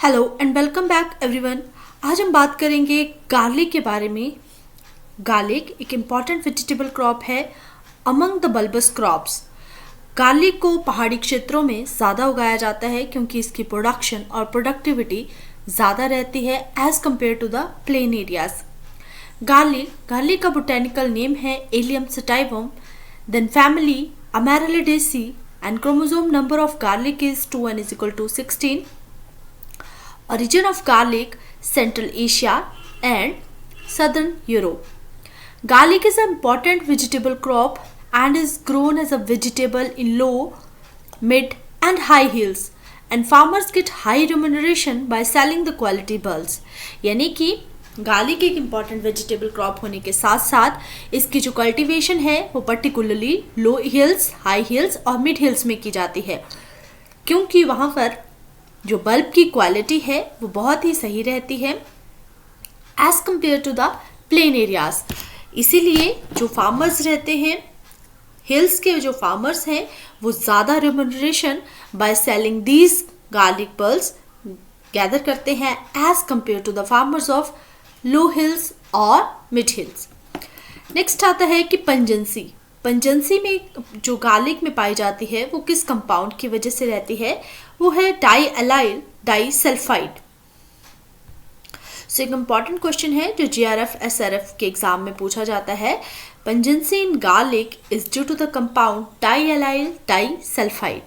Hello and welcome back everyone. आज हम बात करेंगे गार्लिक के बारे में। गार्लिक एक इम्पॉर्टेंट वेजिटेबल क्रॉप है among the bulbous crops. Garlic को पहाड़ी क्षेत्रों में ज़्यादा उगाया जाता है क्योंकि इसकी प्रोडक्शन और प्रोडक्टिविटी ज़्यादा रहती है as compare to the plain areas. Garlic का बोटेनिकल नेम है allium sativum, then family amaryllidaceae and chromosome number of garlic is 2n = 16. Origin of garlic: Central Asia and Southern Europe. Garlic is an important vegetable crop and is grown as a vegetable in low, mid and high hills, and farmers get high remuneration by selling the quality bulbs. यानी कि garlic एक important vegetable crop होने के साथ साथ इसकी जो cultivation है वो पर्टिकुलरली लो हिल्स, हाई हिल्स और मिड हिल्स में की जाती है क्योंकि वहाँ पर जो बल्ब की क्वालिटी है वो बहुत ही सही रहती है as compare to the plain areas. इसीलिए जो फार्मर्स रहते हैं, हिल्स के जो फार्मर्स हैं, वो ज़्यादा remuneration by selling these garlic bulbs gather करते हैं as compare to the farmers of low hills और मिड हिल्स। नेक्स्ट आता है कि पंजेंसी में जो गार्लिक में पाई जाती है वो किस कंपाउंड की वजह से रहती है, वो है डाईएलाइल डाईसल्फाइड। सो एक इम्पॉर्टेंट क्वेश्चन है जो जीआरएफ एसआरएफ के एग्जाम में पूछा जाता है। Pungency in garlic is due to the compound diallyl disulphide.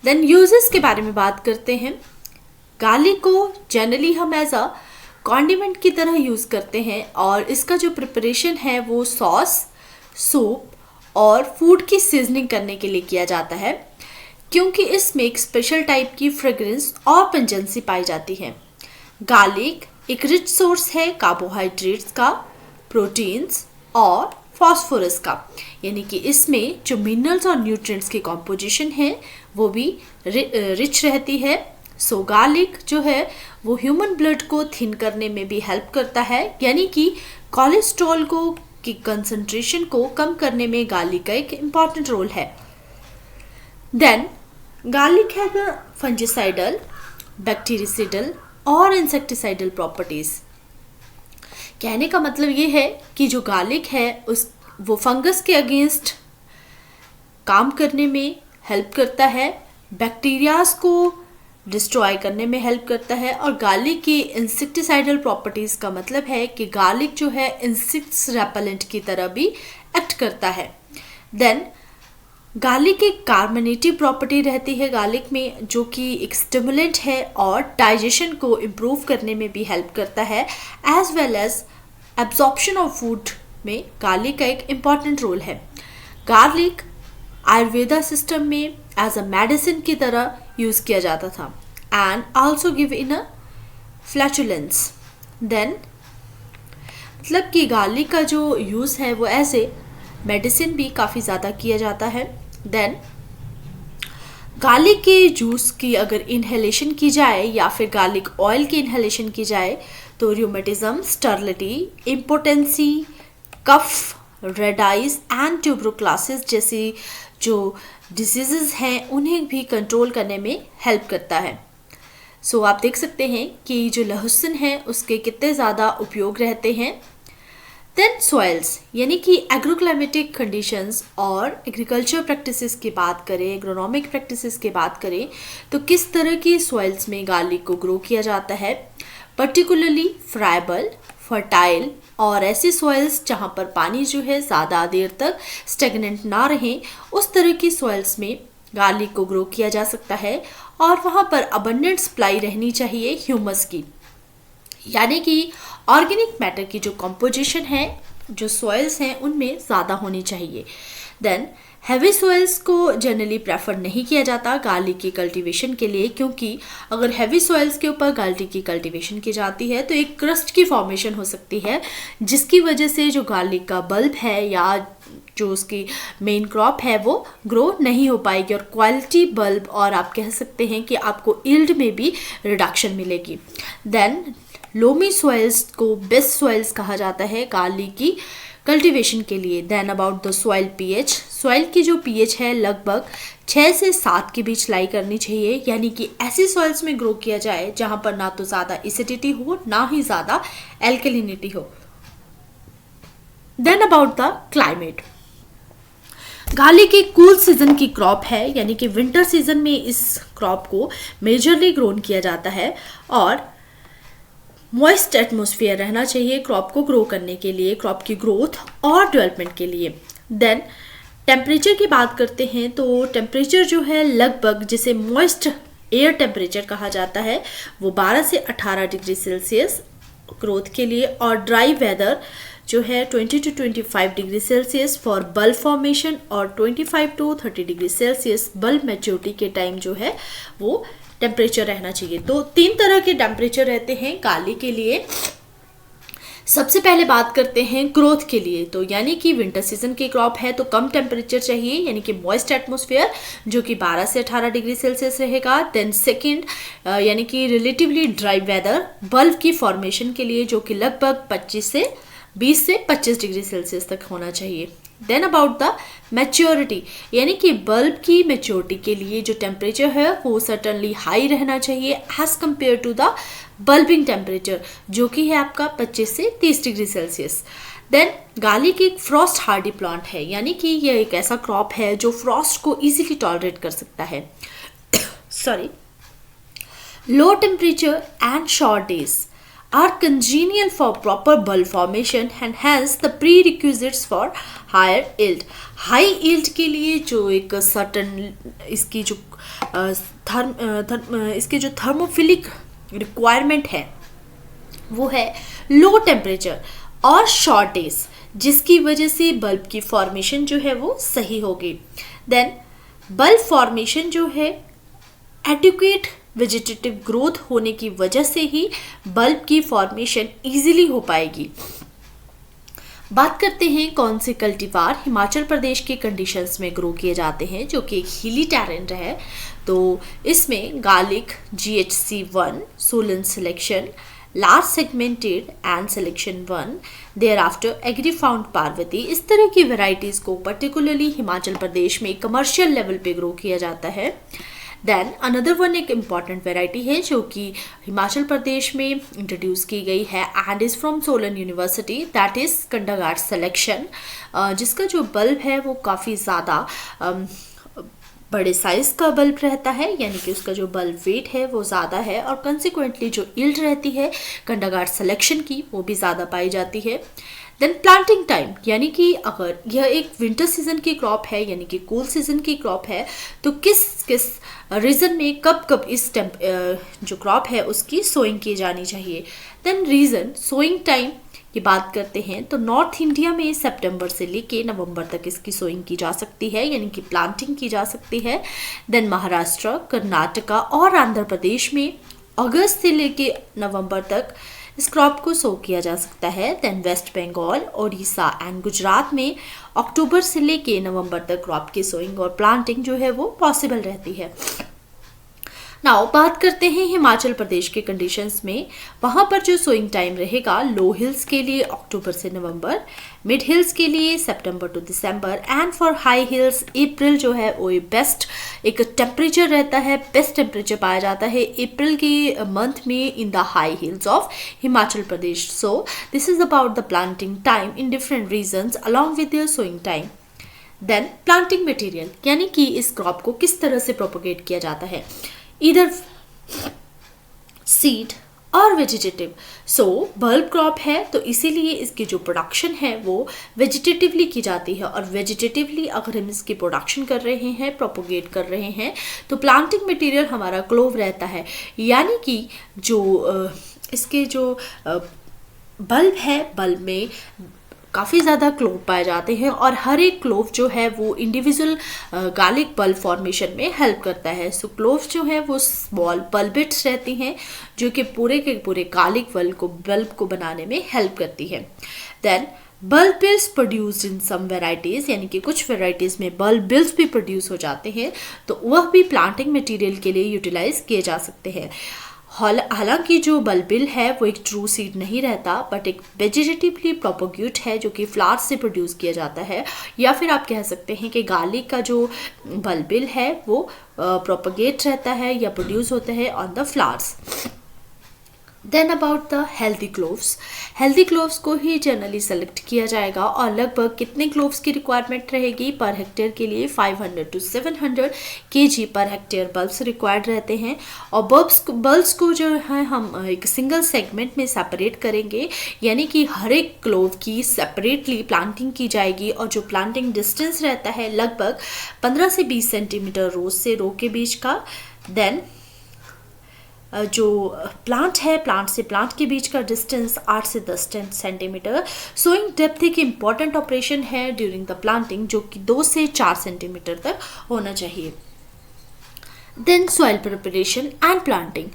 Then uses के बारे में बात करते हैं। गार्लिक को जनरली हम एज अ कॉन्डिमेंट की तरह यूज़ करते हैं और इसका जो प्रिपरेशन है वो सॉस, सूप और फूड की सीजनिंग करने के लिए किया जाता है क्योंकि इसमें एक स्पेशल टाइप की फ्रेग्रेंस और पंजेंसी पाई जाती है। गार्लिक एक रिच सोर्स है कार्बोहाइड्रेट्स का, प्रोटीन्स और फास्फोरस का, यानी कि इसमें जो मिनरल्स और न्यूट्रिएंट्स की कॉम्पोजिशन है वो भी रिच रहती है। सो गार्लिक जो है वो ह्यूमन ब्लड को थिन करने में भी हेल्प करता है, यानी कि कोलेस्ट्रॉल को की कंसंट्रेशन को कम करने में गार्लिक का एक इम्पॉर्टेंट रोल है। देन गार्लिक है द फंजिसाइडल, बैक्टीरिसाइडल और इंसेक्टिसाइडल प्रॉपर्टीज। कहने का मतलब ये है कि जो गार्लिक है वो फंगस के अगेंस्ट काम करने में हेल्प करता है, बैक्टीरियाज को डिस्ट्रॉय करने में हेल्प करता है और गार्लिक की इंसेक्टिसाइडल प्रॉपर्टीज़ का मतलब है कि गार्लिक जो है इंसेक्ट्स रेपेलेंट की तरह भी एक्ट करता है। देन गार्लिक एक कार्बोनेटिव प्रॉपर्टी रहती है गार्लिक में जो कि एक स्टिमुलेंट है और डाइजेशन को इम्प्रूव करने में भी हेल्प करता है as well as absorption of food में गार्लिक का एक इम्पॉर्टेंट रोल है। गार्लिक आयुर्वेदा सिस्टम में एज अ मेडिसिन की तरह यूज़ किया जाता था and also give in a flatulence. Then मतलब कि गार्लिक का जो यूज़ है वो एज ए मेडिसिन भी काफ़ी ज़्यादा किया जाता है। देन गार्लिक के जूस की अगर इनहेलेशन की जाए या फिर गार्लिक ऑयल की इनहेलेशन की जाए तो rheumatism, sterility, impotency, cough, red eyes and tuberculosis जैसी जो डिसीजेज हैं उन्हें भी कंट्रोल करने में हेल्प करता है। सो आप देख सकते हैं कि जो लहसुन है उसके कितने ज़्यादा उपयोग रहते हैं। देन सॉइल्स, यानी कि एग्रोक्लाइमेटिक कंडीशंस और एग्रीकल्चर प्रैक्टिसेस की बात करें, एग्रोनॉमिक प्रैक्टिसेस की बात करें तो किस तरह की सॉइल्स में गार्लिक को ग्रो किया जाता है। पर्टिकुलरली फ्राइबल, फर्टाइल और ऐसी सॉइल्स जहाँ पर पानी जो है ज़्यादा देर तक स्टेगनेंट ना रहे, उस तरह की सॉइल्स में गार्लिक को ग्रो किया जा सकता है और वहाँ पर अबंडेंट सप्लाई रहनी चाहिए ह्यूमस की, यानी कि ऑर्गेनिक मैटर की जो कंपोजिशन है, जो सॉइल्स हैं उनमें ज़्यादा होनी चाहिए। देन हैवी सॉइल्स को जनरली प्रेफर नहीं किया जाता गार्लिक की कल्टीवेशन के लिए क्योंकि अगर हैवी सॉइल्स के ऊपर गार्लिक की कल्टीवेशन की जाती है तो एक क्रस्ट की फॉर्मेशन हो सकती है जिसकी वजह से जो गार्लिक का बल्ब है या जो उसकी मेन क्रॉप है वो ग्रो नहीं हो पाएगी और क्वालिटी बल्ब और आप कह सकते हैं कि आपको यील्ड में भी रिडक्शन मिलेगी। देन लोमी सॉइल्स को बेस्ट सॉइल्स कहा जाता है गार्लिक की कल्टीवेशन के लिए। Then about the soil pH, soil की जो पीएच है लगभग 6 से 7 के बीच लाई करनी चाहिए, यानी कि ऐसी सॉइल्स में ग्रो किया जाए जहां पर ना तो ज़्यादा एसिडिटी हो ना ही ज़्यादा एल्कलिनिटी हो। Then about the climate, garlic एक कूल सीजन की क्रॉप है, यानी कि विंटर सीजन में इस क्रॉप को मेजरली ग्रोन किया जाता है और मॉइस्ट एटमॉस्फेयर रहना चाहिए क्रॉप को ग्रो करने के लिए, क्रॉप की ग्रोथ और डेवलपमेंट के लिए। देन टेम्परेचर की बात करते हैं तो टेम्परेचर जो है लगभग जिसे मॉइस्ट एयर टेम्परेचर कहा जाता है वो 12 से 18 डिग्री सेल्सियस ग्रोथ के लिए, और ड्राई वेदर जो है 20 to 25 degree Celsius for bulb formation और 25 to 30 degree Celsius bulb maturity के टाइम जो है वो टेम्परेचर रहना चाहिए। तो 3 तरह के टेम्परेचर रहते हैं गार्लिक के लिए। सबसे पहले बात करते हैं ग्रोथ के लिए, तो यानी कि विंटर सीजन की क्रॉप है तो कम टेम्परेचर चाहिए, यानी कि मॉइस्ट एटमॉस्फेयर जो कि 12 से 18 डिग्री सेल्सियस रहेगा। देन सेकंड यानी कि रिलेटिवली ड्राई वेदर बल्ब की फॉर्मेशन के लिए जो कि लगभग 20 से 25 डिग्री सेल्सियस तक होना चाहिए। देन अबाउट द मैच्योरिटी, यानी कि बल्ब की मैच्योरिटी के लिए जो टेम्परेचर है वो सर्टनली हाई रहना चाहिए as compare to the bulbing temperature जो कि है आपका 25 से 30 डिग्री सेल्सियस। देन गार्लिक एक फ्रॉस्ट हार्डी प्लांट है, यानी कि यह एक ऐसा क्रॉप है जो फ्रॉस्ट को इजीली टॉलरेट कर सकता है। Sorry, low temperature and short days are congenial for proper bulb formation and hence the prerequisites for higher yield. High yield के लिए जो एक certain इसकी जो इसके जो थर्मोफिलिक रिक्वायरमेंट है वो है लो टेम्परेचर और शॉर्ट डेज, जिसकी वजह से बल्ब की फॉर्मेशन जो है वो सही होगी। देन बल्ब फॉर्मेशन जो है एडिक्वेट वेजिटेटिव ग्रोथ होने की वजह से ही बल्ब की फॉर्मेशन इजीली हो पाएगी। बात करते हैं कौन से कल्टीवार हिमाचल प्रदेश के कंडीशंस में ग्रो किए जाते हैं जो कि एक हिली टेरेन है। तो इसमें garlic GHC1 Solan selection, large segmented and selection 1, thereafter Agrifound Parvati, इस तरह की वेराइटीज़ को पर्टिकुलरली हिमाचल प्रदेश में कमर्शियल लेवल पे ग्रो किया जाता है। देन अनदर वन एक इम्पॉर्टेंट वेराइटी है जो कि हिमाचल प्रदेश में इंट्रोड्यूस की गई है and is from Solan university, that is Kandaghat selection, जिसका जो बल्ब है वो काफ़ी ज़्यादा बड़े साइज़ का बल्ब रहता है, यानी कि उसका जो बल्ब वेट है वो ज़्यादा है और कंसिक्वेंटली जो यील्ड रहती है कंडागार्ड सिलेक्शन की वो भी ज़्यादा पाई जाती है। देन प्लांटिंग टाइम, यानी कि अगर यह एक विंटर सीजन की क्रॉप है यानी कि कूल सीजन की क्रॉप है तो किस किस रीजन में कब कब इस जो क्रॉप है उसकी सोइंग की जानी चाहिए। देन रीजन सोइंग टाइम की बात करते हैं तो नॉर्थ इंडिया में सितंबर से लेके नवंबर तक इसकी सोइंग की जा सकती है, यानी कि प्लांटिंग की जा सकती है। देन महाराष्ट्र, कर्नाटका और आंध्र प्रदेश में अगस्त से लेके नवंबर तक इस क्रॉप को सो किया जा सकता है। देन वेस्ट बंगाल, ओडिशा एंड गुजरात में अक्टूबर से लेके नवंबर तक क्रॉप की सोइंग और प्लांटिंग जो है वो पॉसिबल रहती है। नाउ बात करते हैं हिमाचल प्रदेश के कंडीशंस में, वहाँ पर जो सोइंग टाइम रहेगा लो हिल्स के लिए अक्टूबर से नवंबर, मिड हिल्स के लिए September to December and for high hills April जो है वो बेस्ट एक टेम्परेचर रहता है, बेस्ट टेम्परेचर पाया जाता है अप्रैल के मंथ में in the high hills of Himachal Pradesh. So this is about the planting time in different regions along with your sowing time. Then planting material, यानी कि इस क्रॉप को किस तरह से प्रोपोगेट किया जाता है, इधर सीड और वेजिटेटिव। सो बल्ब क्रॉप है तो इसीलिए इसकी जो प्रोडक्शन है वो वेजिटेटिवली की जाती है, और वेजिटेटिवली अगर हम इसकी प्रोडक्शन कर रहे हैं, प्रोपोगेट कर रहे हैं तो प्लांटिंग मटेरियल हमारा क्लोव रहता है, यानी कि जो इसके जो बल्ब है बल्ब में काफ़ी ज़्यादा क्लोव पाए जाते हैं और हर एक क्लोव जो है वो इंडिविजुअल गार्लिक बल्ब फॉर्मेशन में हेल्प करता है। सो क्लोव जो है वो स्मॉल बल्बिट्स रहती हैं जो कि पूरे के पूरे गार्लिक बल्ब को बनाने में हेल्प करती है। Then bulbils produced in some varieties, यानी कि कुछ वेराइटीज़ में बल्ब बिल्स भी प्रोड्यूस हो जाते हैं तो वह भी प्लांटिंग मटेरियल के लिए यूटिलाइज किए जा सकते हैं। हालांकि जो बल्बिल है वो एक ट्रू सीड नहीं रहता, बट एक वेजिटेटिवली प्रोपोगेट है जो कि फ्लावर्स से प्रोड्यूस किया जाता है, या फिर आप कह सकते हैं कि गार्लिक का जो बल्बिल है वो प्रोपोगेट रहता है या प्रोड्यूस होता है on the flowers. Then about the healthy cloves को ही जनरली सेलेक्ट किया जाएगा, और लगभग कितने क्लोव्स की रिक्वायरमेंट रहेगी पर हेक्टेयर के लिए 500 to 700 kg per hectare bulbs required रहते हैं। और बल्ब्स को जो है हम एक सिंगल सेगमेंट में सेपरेट करेंगे, यानी कि हर एक क्लोव की सेपरेटली प्लांटिंग की जाएगी, और जो प्लांटिंग डिस्टेंस रहता है लगभग 15 से 20 सेंटीमीटर रोज से रो के बीच का। देन जो प्लांट है, प्लांट से प्लांट के बीच का डिस्टेंस 8 से 10 सेंटीमीटर। सोइंग डेप्थ एक इम्पॉर्टेंट ऑपरेशन है ड्यूरिंग द प्लांटिंग, जो कि 2 से 4 सेंटीमीटर तक होना चाहिए। Then soil preparation and planting.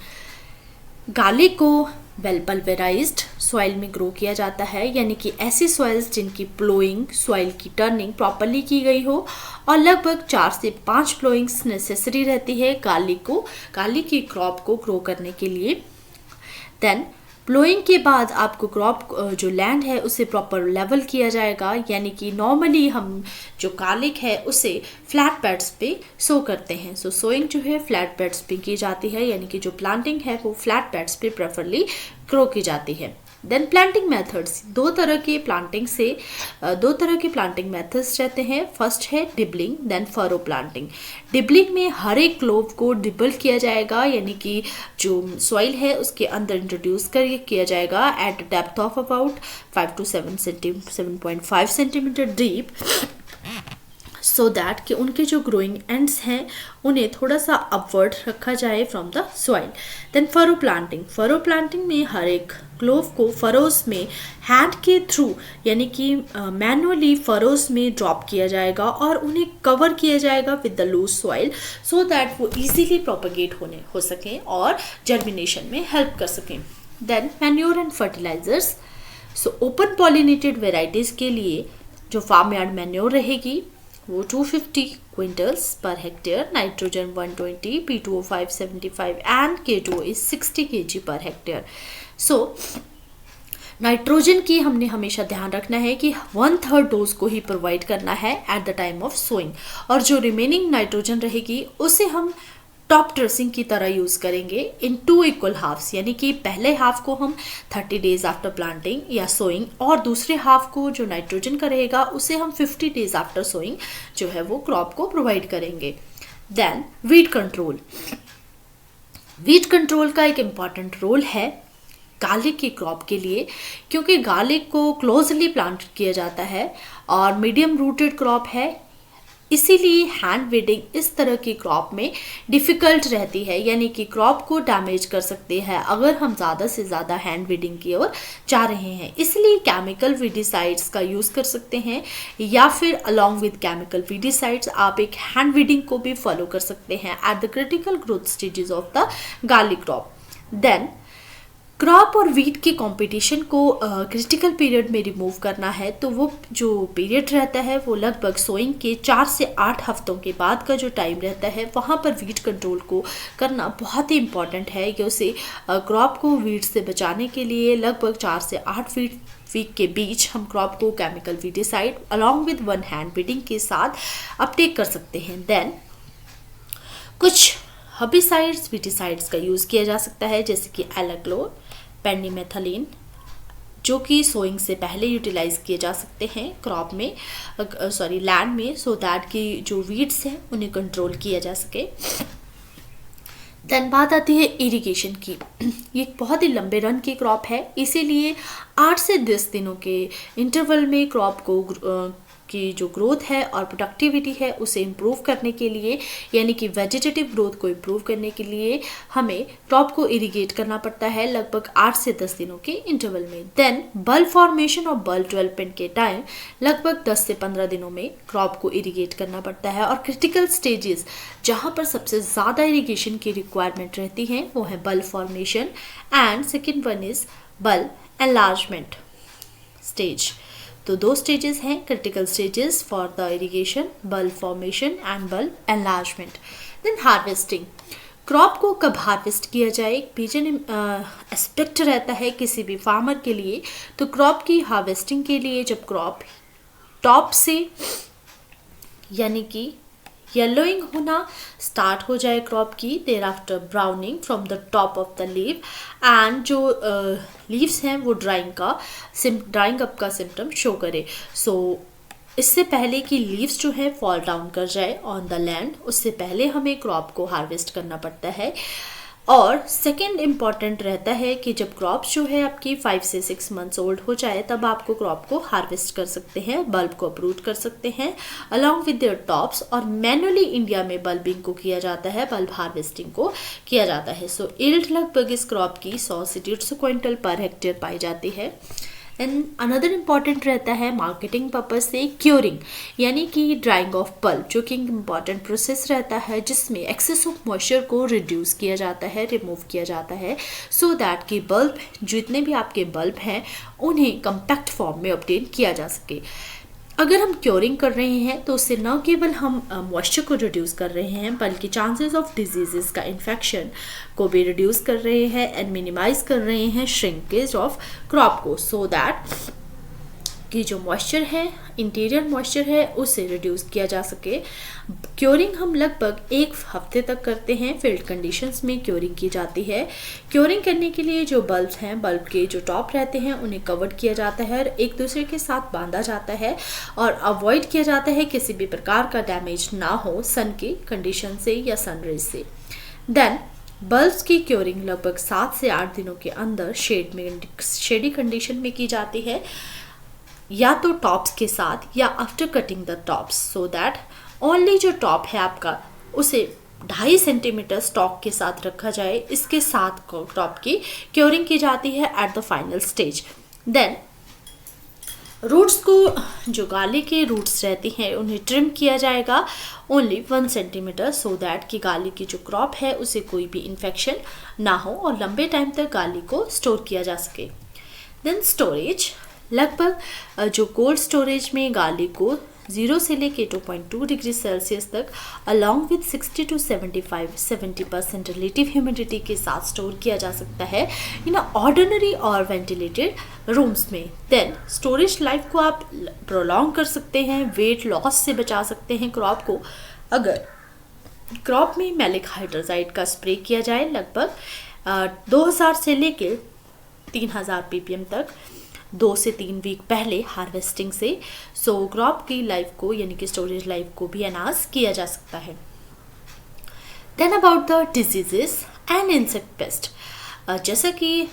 Garlic को वेल पल्वेराइज्ड सॉइल में ग्रो किया जाता है, यानी कि ऐसी सॉइल्स जिनकी प्लोइंग, सॉइल की टर्निंग प्रॉपरली की गई हो, और लगभग 4 से 5 प्लोइंग्स नेसेसरी रहती है गार्लिक की क्रॉप को ग्रो करने के लिए। देन प्लोइंग के बाद आपको क्रॉप जो लैंड है उसे प्रॉपर लेवल किया जाएगा, यानी कि नॉर्मली हम जो गार्लिक है उसे फ्लैट बेड्स पे सो करते हैं। सो सोइंग जो है फ्लैट बेड्स पे की जाती है, यानी कि जो प्लांटिंग है वो फ्लैट बेड्स पे प्रेफरली ग्रो की जाती है। देन प्लांटिंग मेथड्स, दो तरह के प्लांटिंग मेथड्स रहते हैं। फर्स्ट है dibbling, then furrow planting. Dibbling में हर एक क्लोव को डिबल किया जाएगा, यानी कि जो सॉइल है उसके अंदर इंट्रोड्यूस किया जाएगा eight depth of about 5 to 7.5 centimetre deep, so that कि उनके जो ग्रोइंग एंड्स हैं उन्हें थोड़ा सा अपवर्ड रखा जाए from the soil. Then furrow planting में हर एक क्लोव को फरोज में हैंड के थ्रू, यानी कि मैनुअली फरोज में ड्रॉप किया जाएगा और उन्हें कवर किया जाएगा with the loose soil, so that वो इजीली प्रोपेगेट हो सकें और जर्मिनेशन में हेल्प कर सकें। Then manure and fertilisers. So open pollinated varieties के लिए जो फार्म यार्ड मैन्योर रहेगी वो 250 quintals per hectare, nitrogen 120, P2O5 75 and K2O is 60 kg per hectare. So nitrogen की हमने हमेशा ध्यान रखना है कि 1/3 डोज को ही प्रोवाइड करना है at the time of sowing, और जो रिमेनिंग नाइट्रोजन रहेगी उसे हम टॉप ड्रेसिंग की तरह यूज़ करेंगे इन 2 इक्वल हाफ्स, यानी कि पहले हाफ को हम 30 डेज आफ्टर प्लांटिंग या सोइंग, और दूसरे हाफ को जो नाइट्रोजन का रहेगा उसे हम 50 डेज आफ्टर सोइंग जो है वो क्रॉप को प्रोवाइड करेंगे। देन वीड कंट्रोल का एक इम्पॉर्टेंट रोल है गार्लिक की क्रॉप के लिए, क्योंकि गार्लिक को क्लोजली प्लांट किया जाता है और मीडियम रूटेड क्रॉप है, इसीलिए हैंड वीडिंग इस तरह की क्रॉप में डिफ़िकल्ट रहती है, यानी कि क्रॉप को डैमेज कर सकते हैं अगर हम ज़्यादा से ज़्यादा हैंड वीडिंग की ओर जा रहे हैं। इसलिए केमिकल वीडिसाइड्स का यूज़ कर सकते हैं, या फिर अलॉन्ग विद केमिकल वीडिसाइड्स आप एक हैंड वीडिंग को भी फॉलो कर सकते हैं at the critical growth stages of the garlic crop. Then crop और वीट के कंपटीशन को क्रिटिकल पीरियड में रिमूव करना है, तो वो जो पीरियड रहता है वो लगभग सोइंग के 4 से 8 हफ्तों के बाद का जो टाइम रहता है, वहाँ पर वीट कंट्रोल को करना बहुत ही इम्पॉर्टेंट है, कि उसे क्रॉप को वीट से बचाने के लिए लगभग 4 से 8 वीक के बीच हम क्रॉप को chemical weedicide along with 1 hand weeding के साथ अपटेक कर सकते हैं। देन कुछ हर्बिसाइड्स, वीडिसाइड्स का यूज़ किया जा सकता है, जैसे कि एलाक्लोर, पेंडिमेथलिन, जो कि सोइंग से पहले यूटिलाइज किए जा सकते हैं क्रॉप में लैंड में, सो दैट कि जो वीड्स हैं उन्हें कंट्रोल किया जा सके। देन बात आती है इरिगेशन की। ये एक बहुत ही लंबे रन की क्रॉप है, इसीलिए 8 से 10 दिनों के इंटरवल में क्रॉप को की जो ग्रोथ है और प्रोडक्टिविटी है उसे इम्प्रूव करने के लिए, यानी कि वेजिटेटिव ग्रोथ को इम्प्रूव करने के लिए हमें क्रॉप को इरिगेट करना पड़ता है लगभग 8 से 10 दिनों के इंटरवल में। देन बल्ब फॉर्मेशन और बल्ब डेवलपमेंट के टाइम लगभग 10 से 15 दिनों में क्रॉप को इरिगेट करना पड़ता है, और क्रिटिकल स्टेजेस जहाँ पर सबसे ज़्यादा इरिगेशन की रिक्वायरमेंट रहती है वो है bulb formation and second one is bulb enlargement stage. तो 2 स्टेजेस हैं critical stages for the irrigation, bulb formation and bulb enlargement. Then harvesting. Crop को कब हार्वेस्ट किया जाए एक मेजर एस्पेक्ट रहता है किसी भी फार्मर के लिए। तो क्रॉप की हार्वेस्टिंग के लिए जब क्रॉप टॉप से यानी कि येलोइंग होना स्टार्ट हो जाए क्रॉप की, there after browning from the top of the leave, and जो लीव्स हैं वो ड्राइंग अप का सिम्टम शो करे। सो इससे पहले कि लीव्स जो है फॉल डाउन कर जाए ऑन द लैंड, उससे पहले हमें क्रॉप को हार्वेस्ट करना पड़ता है। और सेकेंड इम्पॉर्टेंट रहता है कि जब क्रॉप जो है आपकी 5 से 6 मंथ्स ओल्ड हो जाए तब आपको क्रॉप को हार्वेस्ट कर सकते हैं, बल्ब को अप्रूट कर सकते हैं अलॉन्ग विद देयर टॉप्स। और मैनुअली इंडिया में बल्बिंग को किया जाता है, बल्ब हार्वेस्टिंग को किया जाता है। सो यील्ड लगभग इस क्रॉप की 100 से 150 क्विंटल पर हेक्टेयर पाई जाती है। एंड अनदर इम्पॉर्टेंट रहता है मार्केटिंग पर्पज से क्योरिंग, यानी कि ड्राइंग ऑफ पल्प, जो कि इम्पॉर्टेंट प्रोसेस रहता है जिसमें एक्सेस ऑफ मॉइस्चर को रिड्यूस किया जाता है, रिमूव किया जाता है, सो दैट कि बल्ब जितने भी आपके बल्ब हैं उन्हें कम्पैक्ट फॉर्म में ऑब्टेन किया जा सके। अगर हम क्योरिंग कर रहे हैं तो उससे न केवल हम मॉइस्चर को रिड्यूस कर रहे हैं बल्कि चांसेस ऑफ डिजीजेस का इन्फेक्शन को भी रिड्यूस कर रहे हैं एंड मिनिमाइज कर रहे हैं श्रिंकेज ऑफ क्रॉप को, सो दैट कि जो मॉइस्चर है, इंटीरियर मॉइस्चर है, उसे रिड्यूस किया जा सके। क्योरिंग हम लगभग 1 हफ्ते तक करते हैं, फील्ड कंडीशंस में क्योरिंग की जाती है। क्योरिंग करने के लिए जो बल्ब हैं, बल्ब के जो टॉप रहते हैं उन्हें कवर्ड किया जाता है और एक दूसरे के साथ बांधा जाता है और अवॉइड किया जाता है किसी भी प्रकार का डैमेज ना हो सन की कंडीशन से या सनरेज से। देन बल्ब्स की क्योरिंग लगभग 7 से 8 दिनों के अंदर शेडी कंडीशन में की जाती है, या तो टॉप्स के साथ या after cutting the tops, so that only जो टॉप है आपका उसे 2.5 सेंटीमीटर स्टॉक के साथ रखा जाए। इसके साथ टॉप की क्योरिंग की जाती है at the final stage. Then roots को, जो गाली के रूट्स रहती हैं उन्हें ट्रिम किया जाएगा ओनली 1 सेंटीमीटर, सो दैट कि गाली की जो क्रॉप है उसे कोई भी इन्फेक्शन ना हो और लंबे टाइम तक गाली को स्टोर किया जा सके। देन स्टोरेज, लगभग जो कोल्ड स्टोरेज में गार्लिक को 0 से लेके 2.2 डिग्री सेल्सियस तक along with 60 to 70% relative humidity के साथ स्टोर किया जा सकता है इन ऑर्डिनरी और वेंटिलेटेड रूम्स में। देन स्टोरेज लाइफ को आप प्रोलॉन्ग कर सकते हैं, वेट लॉस से बचा सकते हैं क्रॉप को अगर क्रॉप में मैलिक हाइड्रोजाइड का स्प्रे किया जाए लगभग 2000 से लेकर 3000 ppm तक 2 से 3 वीक पहले हार्वेस्टिंग से। सो क्रॉप की लाइफ को यानी कि स्टोरेज लाइफ को भी एनहांस किया जा सकता है। Then about the diseases and insect pest, जैसा कि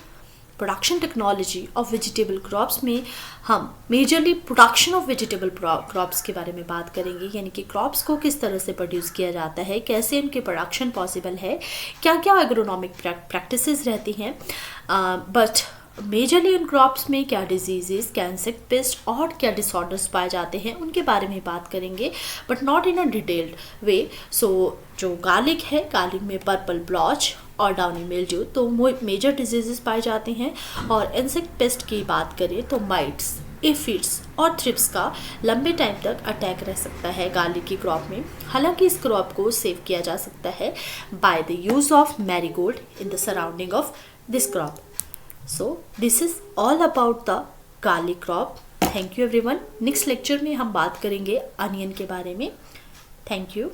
production technology of vegetable crops में हम majorly production of vegetable crops के बारे में बात करेंगे, यानी कि क्रॉप्स को किस तरह से प्रोड्यूस किया जाता है, कैसे इनके प्रोडक्शन पॉसिबल है, क्या क्या एग्रोनॉमिक प्रैक्टिसेस रहती हैं, बट मेजरली इन क्रॉप्स में क्या डिजीजेस, क्या इंसेक्ट पेस्ट और क्या डिसऑर्डर्स पाए जाते हैं उनके बारे में बात करेंगे, but not in a detailed way. So जो गार्लिक है, गार्लिक में पर्पल ब्लॉच और डाउनी मिल्ड्यू तो मेजर डिजीजेस पाए जाते हैं। और इंसेक्ट पेस्ट की बात करें तो माइट्स, एफिड्स और थ्रिप्स का लंबे टाइम तक अटैक रह सकता है गार्लिक की क्रॉप में। हालांकि इस क्रॉप को सेव किया जा सकता है by the use of marigold in the surrounding of this crop. So this is all about the garlic crop. Thank you everyone. Next lecture में हम बात करेंगे अनियन के बारे में. Thank you.